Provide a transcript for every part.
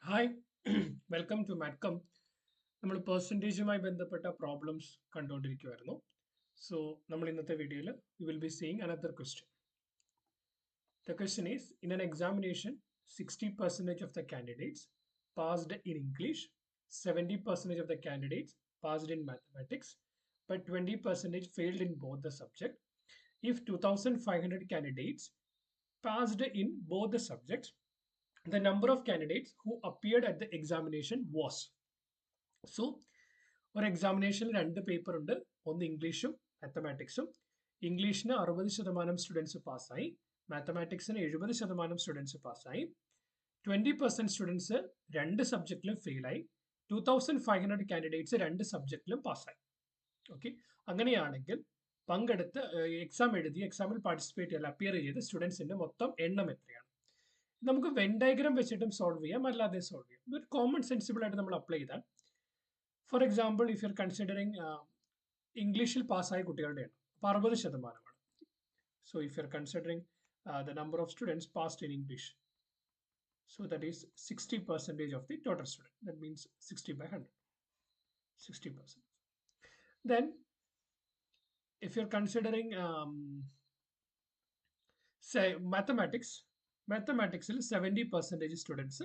Hi welcome to മാറ്റ്കം. നമ്മൾ പെർസെൻറ്റേജുമായി ബന്ധപ്പെട്ട problems കണ്ടുകൊണ്ടിരിക്കുമായിരുന്നു. So നമ്മൾ ഇന്നത്തെ വീഡിയോയിൽ we will be seeing another question. The question is, in an examination, 60% of the candidates passed in English, 70% of the candidates passed in mathematics, but 20% failed in both the subject. If 2,500 candidates passed in both the subjects, the number of candidates who appeared at the examination was. So ഒരു എക്സാമിനേഷനിൽ രണ്ട് paper ഉണ്ട്. ഒന്ന് ഇംഗ്ലീഷും മാത്തമാറ്റിക്സും. ഇംഗ്ലീഷിന് 60% students പാസ്സായി, മാത്തമാറ്റിക്സിന് 70% students പാസ്സായി. 20% students രണ്ട് സബ്ജക്റ്റിലും ഫെയിലായി. 2,500 candidates രണ്ട് സബ്ജക്റ്റിലും പാസ്സായി. ഓക്കെ, അങ്ങനെയാണെങ്കിൽ പങ്കെടുത്ത് എക്സാം എഴുതി എക്സാമിൽ പാർട്ടിസിപ്പേറ്റ് ചെയ്യാൻ അപ്പിയർ ചെയ്ത് സ്റ്റുഡൻസിന്റെ മൊത്തം എണ്ണം എത്രയാണ്? നമുക്ക് വെൻ ഡയഗ്രാം വെച്ചിട്ടും സോൾവ് ചെയ്യാം, അല്ലാതെ സോൾവ് ചെയ്യാം. ഇതൊരു കോമൺ സെൻസിബിൾ ആയിട്ട് നമ്മൾ അപ്ലൈ ചെയ്താൽ, for example, if you are considering ഇംഗ്ലീഷിൽ പാസ്സായ കുട്ടികളുടെ എണ്ണം അപ്പോൾ 60%. So if you are considering the number of students passed in English, so that is 60% of the total student. That means 60/100, 60%. Then if you are considering say mathematics 70% students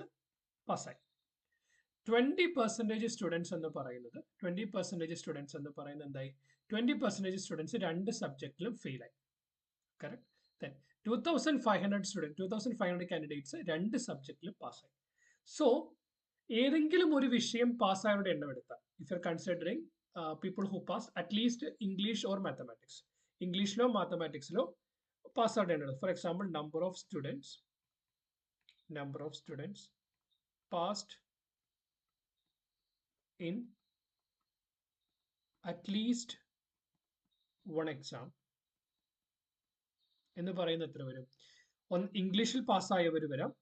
പാസ്സായി. 20% students എന്ന് പറയുന്നത് 20% students എന്ന് പറയുന്നത് എന്തായി? 20% students രണ്ട് സബ്ജക്റ്റിലും fail ആയി. Correct. Then 2,500 candidates രണ്ട് സബ്ജക്റ്റിലും പാസ്സായി. സോ ഏതെങ്കിലും ഒരു വിഷയം പാസ്സായവരുടെ എണ്ണം എടുത്താൽ, if you are considering people who pass at least English or mathematics, ഇംഗ്ലീഷിലോ മാത്തമാറ്റിക്സിലോ പാസ്സാവരുടെ എണ്ണം. For example, number of students passed in at least one exam എന്ന് പറയുന്നത് എത്ര വരും? ഇംഗ്ലീഷിൽ പാസ്സായവർ വരാം,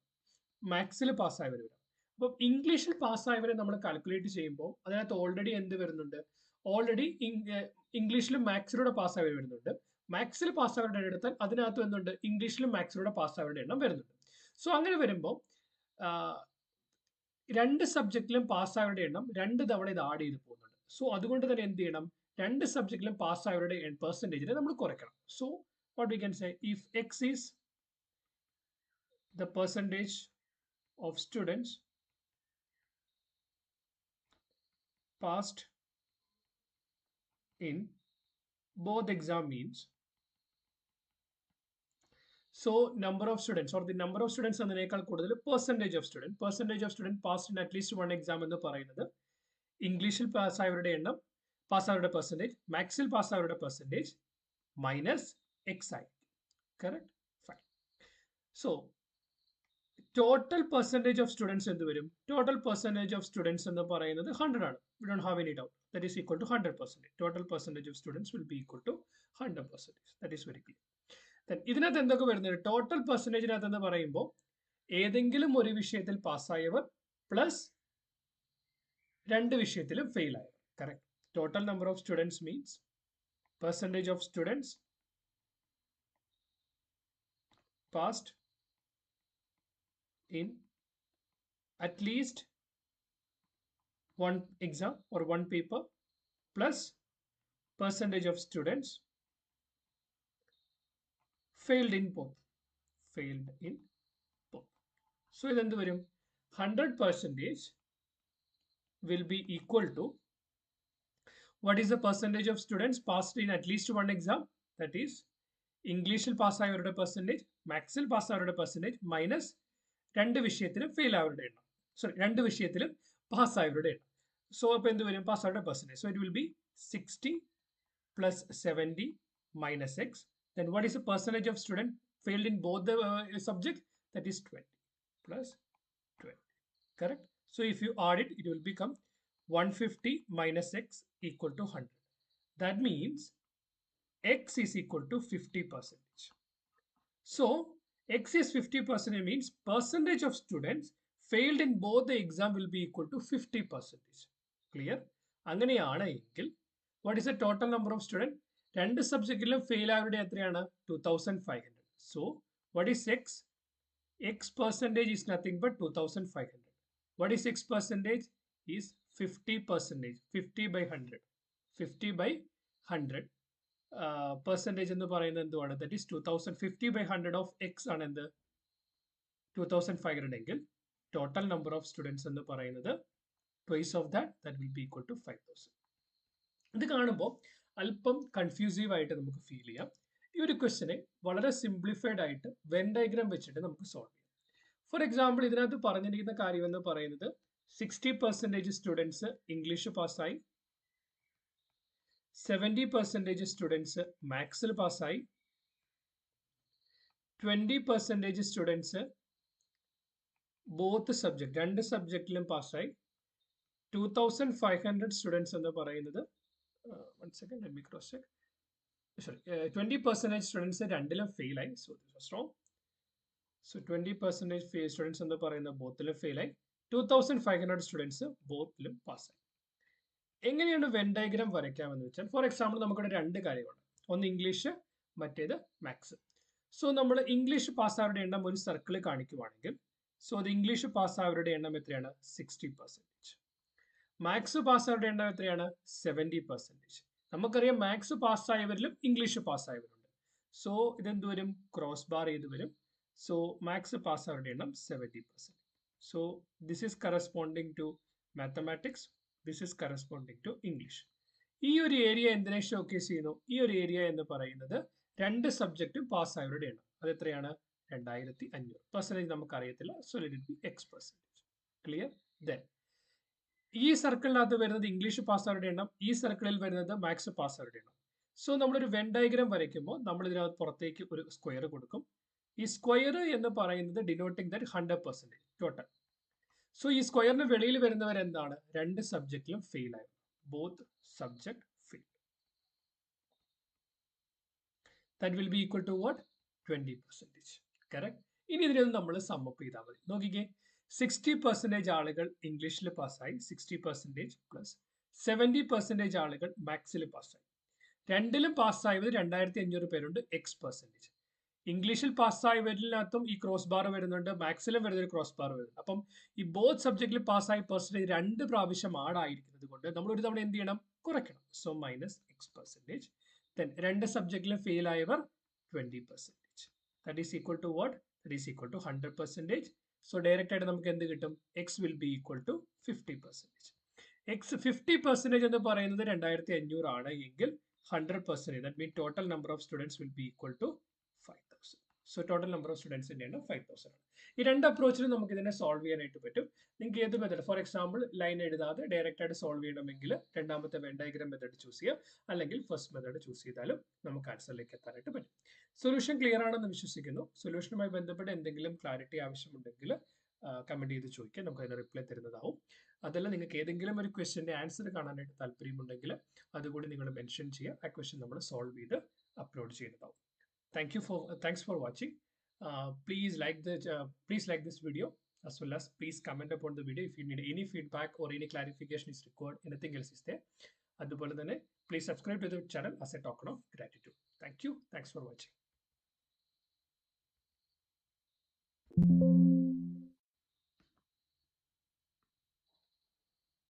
മാത്സിൽ പാസ്സായവർ വരാം. അപ്പം ഇംഗ്ലീഷിൽ പാസ്സായവരെ നമ്മൾ കാൽക്കുലേറ്റ് ചെയ്യുമ്പോൾ അതിനകത്ത് ഓൾറെഡി എന്ത് വരുന്നുണ്ട്? ഓൾറെഡി ഇംഗ്ലീഷിലും മാത്സിലൂടെ പാസ്സായവർ വരുന്നുണ്ട്. മാത്സിൽ പാസ്സായവരുടെ എണ്ണം എടുത്താൽ അതിനകത്ത് എന്തുണ്ട്? ഇംഗ്ലീഷിലും മാത്സിലൂടെ പാസ്സായവരുടെ എണ്ണം വരുന്നുണ്ട്. സോ അങ്ങനെ വരുമ്പോൾ രണ്ട് സബ്ജക്റ്റിലും പാസ്സായവരുടെ എണ്ണം രണ്ട് തവണ ഇത് ആഡ് ചെയ്ത് പോകുന്നുണ്ട്. സോ അതുകൊണ്ട് തന്നെ എന്ത് ചെയ്യണം? രണ്ട് സബ്ജക്റ്റിലും പാസ്സായവരുടെ പെർസെൻറ്റേജിനെ നമ്മൾ കുറയ്ക്കണം. So what we can say, if X is the percentage of students passed in both exam means, so number of students or the number of students എന്നതിനേക്കാൾ കൂടുതൽ percentage of student passed in at least one exam എന്ന് പറയുന്നത് ഇംഗ്ലീഷിൽ പാസ്സായവരുടെ എണ്ണം, പാസ്സായവരുടെ percentage, മാത്സിൽ പാസ്സായവരുടെ percentage minus X ആയി. Correct, fine. So total percentage of students എന്ത് വരും? Total percentage of students എന്ന് പറയുന്നത് 100 ആണ്. We don't have any doubt. That is equal to 100%. Total percentage of students will be equal to 100%. That is very clear. Then ഇതിനകത്ത് എന്തൊക്കെ വരുന്നത്? Total പെർസെൻറ്റേജിനകത്ത് എന്ന് പറയുമ്പോൾ ഏതെങ്കിലും ഒരു വിഷയത്തിൽ പാസ്സായവർ പ്ലസ് രണ്ട് വിഷയത്തിലും ഫെയിൽ ആയവർ. Correct. Total number of students means percentage of students passed in at least one exam or one paper plus percentage of students failed in both. So then the 100% will be equal to, what is the percentage of students passed in at least one exam? That is English pass ആയവരുടെ percentage, Maths pass ആയവരുടെ percentage minus രണ്ട് വിഷയത്തിലും fail ആയവരുടെ എണ്ണം, sorry രണ്ട് വിഷയത്തിലും പാസ്സായവരുടെ എണ്ണം. So അപ്പോൾ എന്ത് വരും? പാസ്സായവരുടെ percentage. So it will be 60 plus 70 minus X. Then what is the percentage of student failed in both the subject? That is 20 plus 20. Correct. So if you add it, it will become 150 minus x equal to 100. That means x is equal to 50%. So x is 50% means percentage of students failed in both the exam will be equal to 50%. Clear? അങ്ങനെയാണെങ്കിൽ what is the total number of students? രണ്ട് സബ്ജക്റ്റിലും fail ആയവരുടെ എത്രയാണ്? 2,500. So what is x? X percentage is nothing but 2,500. What is 6% is 50%. 50 by 100. 50 by 100. Percentage എന്ന് പറയുന്നത് എന്തുവാണ്? That is 2050 by 100 of x ആണ് എന്ത്? 2500 എങ്കിൽ total number of students എന്ന് പറയുന്നത് twice of that will be equal to 5000. ഇത് കാണുമ്പോൾ അല്പം കൺഫ്യൂസീവ് ആയിട്ട് നമുക്ക് ഫീൽ ചെയ്യാം. ഈ ഒരു ക്വസ്റ്റിനെ വളരെ സിംപ്ലിഫൈഡ് ആയിട്ട് വെൻ ഡയഗ്രാം വെച്ചിട്ട് നമുക്ക് സോൾവ് ചെയ്യാം. ഫോർ എക്സാമ്പിൾ ഇതിനകത്ത് പറഞ്ഞിരിക്കുന്ന കാര്യം എന്ന് പറയുന്നത് 60% സ്റ്റുഡൻസ് ഇംഗ്ലീഷ് പാസ്സായി, 70% സ്റ്റുഡൻസ് മാത്സിൽ പാസ്സായി, 20% സ്റ്റുഡൻസ് ബോത്ത് സബ്ജക്ട് രണ്ട് സബ്ജക്റ്റിലും പാസ്സായി, 2500 സ്റ്റുഡൻസ് എന്ന് പറയുന്നത് 20% സ്റ്റുഡൻസ് രണ്ടിലും ഫെയിൽ ആയി. So this was wrong. So 20% students എന്ന് പറയുന്ന ബോത്തിലും ഫെയിൽ ആയി, 2500 സ്റ്റുഡൻസ് ബോത്തിലും പാസ്സായി. എങ്ങനെയാണ് വെൻ ഡയഗ്രാം വരയ്ക്കാമെന്ന് വെച്ചാൽ, ഫോർ എക്സാമ്പിൾ നമുക്കിവിടെ രണ്ട് കാര്യങ്ങളുണ്ട്. ഒന്ന് ഇംഗ്ലീഷ്, മറ്റേത് മാത്സ്. സോ നമ്മൾ ഇംഗ്ലീഷ് പാസ്സായവരുടെ എണ്ണം ഒരു സർക്കിൾ കാണിക്കുവാണെങ്കിൽ, സോ അത് ഇംഗ്ലീഷ് പാസ്സായവരുടെ എണ്ണം എത്രയാണ്? 60%. മാത്സ് പാസ്സായവരുടെ എണ്ണം എത്രയാണ്? 70%. നമുക്കറിയാം മാത്സ് പാസ്സായവരിലും ഇംഗ്ലീഷ് പാസ്സായവരുണ്ട്. സോ ഇതെന്ത് വരും? ക്രോസ് ബാർ ചെയ്ത് വരും. സോ മാത്സ് പാസ്സായവരുടെ എണ്ണം 70%. So this is corresponding to mathematics, this is corresponding to English. ഈ ഒരു ഏരിയ എന്തിനെ ഷോക്കേസ് ചെയ്യുന്നു? ഈ ഒരു ഏരിയ എന്ന് പറയുന്നത് രണ്ട് സബ്ജക്റ്റും പാസ്സായവരുടെ എണ്ണം. അത് എത്രയാണ്? 2500. പെർസെൻറ്റേജ് നമുക്ക് അറിയത്തില്ല. So let it be x%. Clear? Then ഈ സർക്കിളിനകത്ത് വരുന്നത് ഇംഗ്ലീഷ് പാസ്സായവരുടെ എണ്ണം, ഈ സർക്കിളിൽ വരുന്നത് മാത്സ് പാസ്സായവരുടെ എണ്ണം. സോ നമ്മളൊരു വെൻ ഡയഗ്രാം വരയ്ക്കുമ്പോൾ നമ്മൾ ഇതിനകത്ത് പുറത്തേക്ക് ഒരു സ്ക്വയർ കൊടുക്കും. ഈ സ്ക്വയർ എന്ന് പറയുന്നത് ഡിനോട്ടിങ് ദാറ്റ് 100% ടോട്ടൽ. സോ ഈ സ്ക്വയറിന് വെളിയിൽ വരുന്നവർ എന്താണ്? രണ്ട് സബ്ജക്റ്റിലും ഫെയിൽ ആയിരുന്നു. Both subject fail. That will be equal to what? 20%. Correct? ഇനി ഇതിനൊന്ന് നമ്മൾ സമ്മപ്പ് ചെയ്താൽ മതി. നോക്കിക്കേ, 60% ആളുകൾ ഇംഗ്ലീഷിൽ പാസ്സായി, 60% പ്ലസ് 70% ആളുകൾ മാത്സിൽ പാസ്സായി. രണ്ടിലും പാസ്സായവർ 2500 പേരുണ്ട്, x%. ഇംഗ്ലീഷിൽ പാസ്സായവരിനകത്തും ഈ ക്രോസ് ബാർ വരുന്നുണ്ട്, മാത്സിലും വരുന്ന ഒരു ക്രോസ് ബാർ വരുന്നുണ്ട്. അപ്പം ഈ ബോത്ത് സബ്ജക്റ്റിൽ പാസ്സായ പെർസെൻറ്റേജ് രണ്ട് പ്രാവശ്യം ആടായിരിക്കുന്നത് കൊണ്ട് നമ്മൾ ഒരു തവണ എന്ത് ചെയ്യണം? കുറയ്ക്കണം. So -x%. ദെൻ രണ്ട് സബ്ജക്റ്റിലും ഫെയിൽ ആയവർ 20%. That is equal to what? That is equal to 100%. So direct ആയിട്ട് നമുക്ക് എന്ത് കിട്ടും? x will be equal to 50%. x 50% എന്ന് പറയുന്നത് 2500 ആണ് എങ്കിൽ 100%, that mean total number of students will be equal to 5000. So total number of സ്റ്റുഡൻസിന്റെ എണ്ണം 5000 ആണ്. ഈ രണ്ട് അപ്രോച്ചിലും നമുക്ക് ഇതിനെ സോൾവ് ചെയ്യാനായിട്ട് പറ്റും. നിങ്ങൾക്ക് ഏത് മെത്തേഡ്, ഫോർ എക്സാമ്പിൾ ലൈൻ എഴുതാതെ ഡയറക്റ്റ് ആയിട്ട് സോൾവ് ചെയ്യണമെങ്കിൽ രണ്ടാമത്തെ വെൻ ഡയഗ്രാം മെത്തേഡ് ചൂസ് ചെയ്യാം, അല്ലെങ്കിൽ ഫസ്റ്റ് മെത്തേഡ് ചൂസ് ചെയ്താലും നമുക്ക് ആൻസറിലേക്ക് എത്താനായിട്ട് പറ്റും. സൊല്യൂഷൻ ക്ലിയർ ആണെന്ന് വിശ്വസിക്കുന്നു. സൊല്യൂഷനുമായി ബന്ധപ്പെട്ട് എന്തെങ്കിലും ക്ലാരിറ്റി ആവശ്യമുണ്ടെങ്കിൽ കമന്റ് ചെയ്ത് ചോദിക്കുക, നമുക്ക് അതിന് റിപ്ലൈ തരുന്നതാവും. അതല്ല നിങ്ങൾക്ക് ഏതെങ്കിലും ഒരു ക്വസ്റ്റ്യന്റെ ആൻസർ കാണാനായിട്ട് താല്പര്യമുണ്ടെങ്കിൽ അതുകൂടി നിങ്ങൾ മെൻഷൻ ചെയ്യുക. ആ ക്വസ്റ്റ്യൻ നമ്മൾ സോൾവ് ചെയ്ത് upload ചെയ്യുന്നതാവും. Thanks for watching. Please like this video, as well as please comment upon the video if you need any feedback or any clarification is required. Anything else is there. അതുപോലെ തന്നെ please subscribe to the channel as a token of gratitude. Thank you. Thanks for watching.